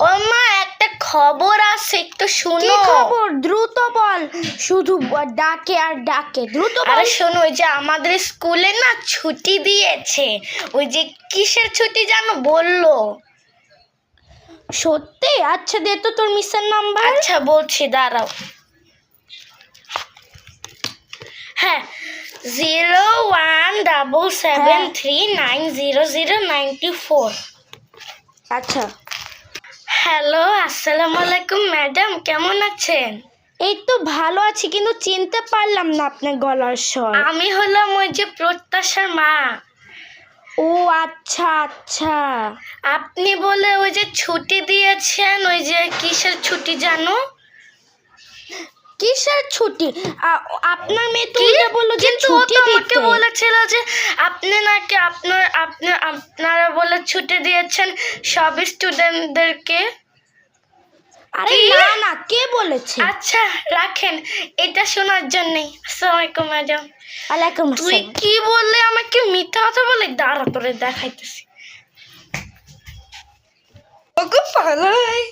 ও মা, একটা খবর আছে, একটু কি শুনো। খবর? দ্রুত বল। শুধু ডাকে আর ডাকে, দ্রুত বল। আরে শোনো, ওই যে আমাদের স্কুলে না ছুটি দিয়েছে। ওই যে কিসের ছুটি জানো, বললো। সত্যি? আচ্ছা দে তো তোর মিসের নাম্বার। আচ্ছা বলছি, দাঁড়াও। হ্যাঁ, 0177390094। আচ্ছা, হ্যালো, আসসালামু আলাইকুম ম্যাডাম, কেমন আছেন? এই তো ভালো আছি, কিন্তু চিনতে পারলাম না আপনার গলার স্বর। আমি হলাম ওই যে প্রত্যাশার মা। ও আচ্ছা আচ্ছা। আপনি বলে ওই যে ছুটি দিয়েছেন, ওই যে কিসের ছুটি জানো? কিসের ছুটি? আপনার মেয়ে তো কি? উল্টা বললো যে কিন্তু ও ছুটি তো আমাকে দিতে। বলেছিল যে আপনি নাকি আপনারা বলে ছুটি দিয়েছেন সব স্টুডেন্টদেরকে। আরে কি? না না, কে বলেছে? আচ্ছা রাখেন, এটা শোনার জন্যই। আসসালামু আলাইকুম ম্যাডাম। ওয়ালাইকুম তুই আসসালাম। কি বললে, আমাকে মিথ্যা কথা বলে? দাঁড়া, তোরে দেখাইতেছি। ওগো পালাই।